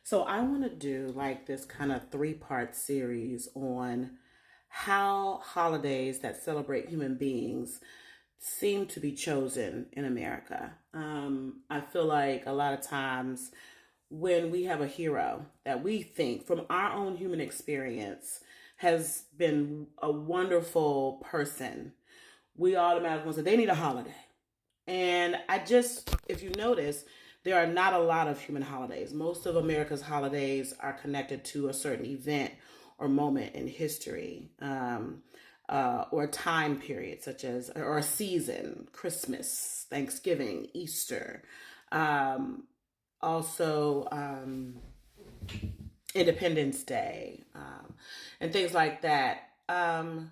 So I want to do like this kind of three-part series on how holidays that celebrate human beings seem to be chosen in America. I feel like a lot of times when we have a hero that we think from our own human experience has been a wonderful person, we automatically say they need a holiday. And if you notice, there are not a lot of human holidays. Most of America's holidays are connected to a certain event or moment in history, or a time period, such as, or a season, Christmas, Thanksgiving, Easter, um, also Independence Day, and things like that. And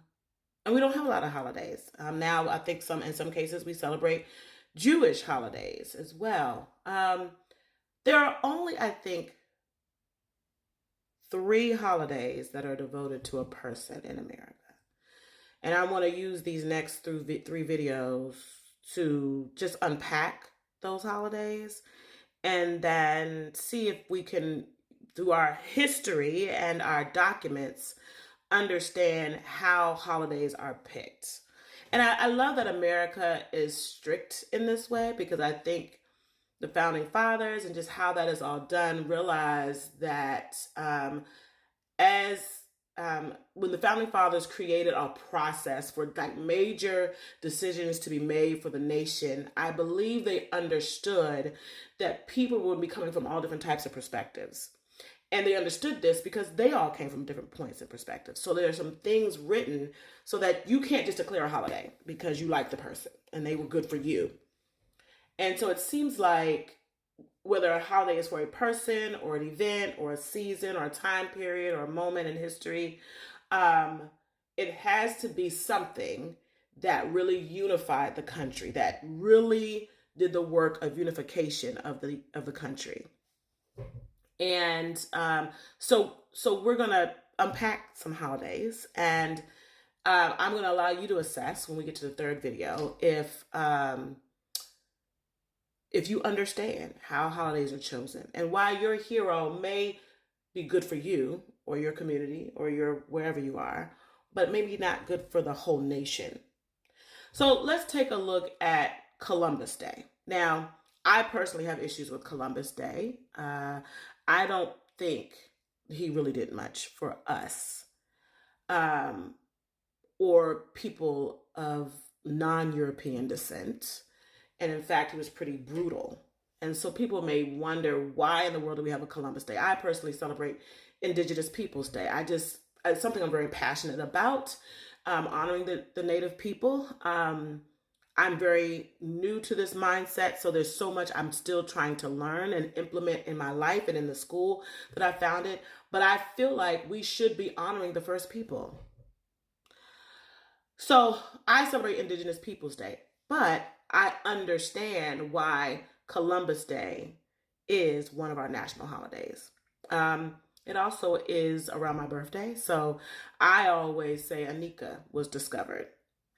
we don't have a lot of holidays. Now, I think in some cases we celebrate Jewish holidays as well. There are only, I think, three holidays that are devoted to a person in America. And I want to use these next three videos to just unpack those holidays and then see if we can, through our history and our documents, understand how holidays are picked. And I love that America is strict in this way, because I think the founding fathers and just how that is all done realize that as when the founding fathers created a process for like major decisions to be made for the nation, I believe they understood that people would be coming from all different types of perspectives. And they understood this because they all came from different points and perspectives. So there are some things written so that you can't just declare a holiday because you like the person and they were good for you. And so it seems like whether a holiday is for a person or an event or a season or a time period or a moment in history, it has to be something that really unified the country, that really did the work of unification of the country. And so we're gonna unpack some holidays, and I'm gonna allow you to assess when we get to the third video if you understand how holidays are chosen and why your hero may be good for you or your community or your wherever you are, but maybe not good for the whole nation. So let's take a look at Columbus Day. Now, I personally have issues with Columbus Day. I don't think he really did much for us, um, or people of non-European descent. And in fact, he was pretty brutal. And so people may wonder, why in the world do we have a Columbus Day? I personally celebrate Indigenous Peoples Day. It's something I'm very passionate about, honoring the Native people. I'm very new to this mindset, so there's so much I'm still trying to learn and implement in my life and in the school that I founded. But I feel like we should be honoring the first people. So I celebrate Indigenous Peoples Day, but I understand why Columbus Day is one of our national holidays. It also is around my birthday, so I always say Anika was discovered,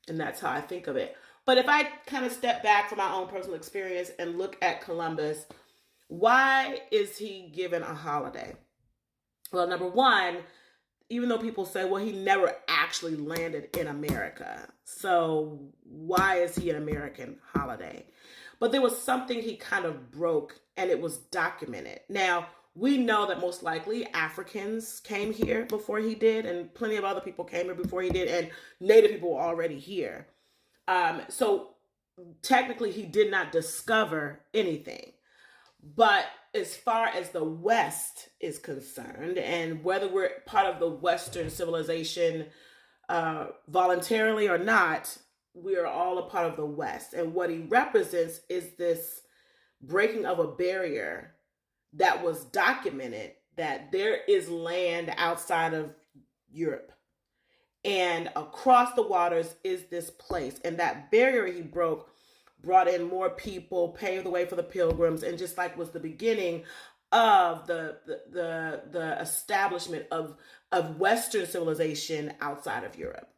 and that's how I think of it. But if I kind of step back from my own personal experience and look at Columbus, why is he given a holiday? Well, number one, even though people say, well, he never actually landed in America, so why is he an American holiday? But there was something he kind of broke, and it was documented. Now, we know that most likely Africans came here before he did, and plenty of other people came here before he did, and Native people were already here. So technically, he did not discover anything. But as far as the West is concerned, and whether we're part of the Western civilization voluntarily or not, we are all a part of the West. And what he represents is this breaking of a barrier that was documented, that there is land outside of Europe. And across the waters is this place. And that barrier he broke brought in more people, paved the way for the pilgrims, and just like was the beginning of the establishment of Western civilization outside of Europe.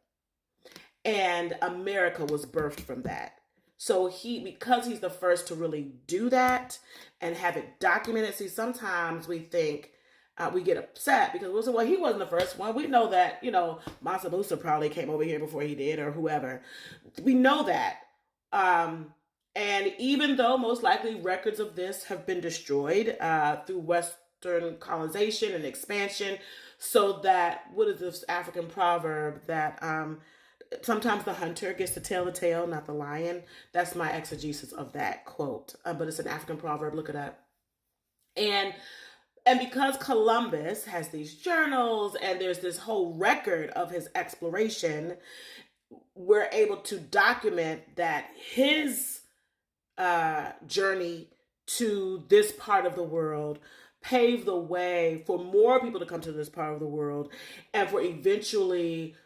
And America was birthed from that. So because he's the first to really do that and have it documented. See, sometimes we think we get upset because we say, well, he wasn't the first one. We know that, Mansa Musa probably came over here before he did, or whoever. We know that. And even though most likely records of this have been destroyed through Western colonization and expansion, so that, what is this African proverb that sometimes the hunter gets to tell the tale, not the lion? That's my exegesis of that quote. But it's an African proverb. Look it up. And because Columbus has these journals and there's this whole record of his exploration, we're able to document that his journey to this part of the world paved the way for more people to come to this part of the world, and for eventually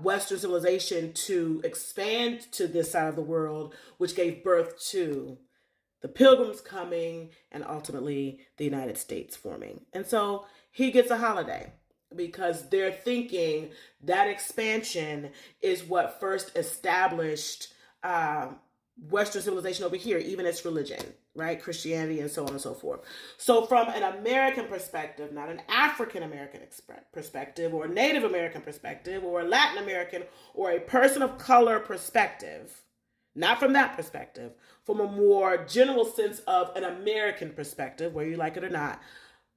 Western civilization to expand to this side of the world, which gave birth to the Pilgrims coming and ultimately the United States forming. And so he gets a holiday because they're thinking that expansion is what first established Western civilization over here, even its religion, right? Christianity and so on and so forth. So from an American perspective, not an African American perspective, or Native American perspective, or a Latin American, or a person of color perspective, not from that perspective, from a more general sense of an American perspective, whether you like it or not,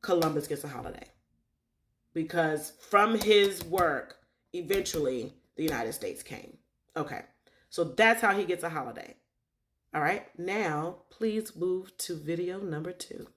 Columbus gets a holiday. Because from his work, eventually the United States came. Okay, so that's how he gets a holiday. All right, now please move to video number 2.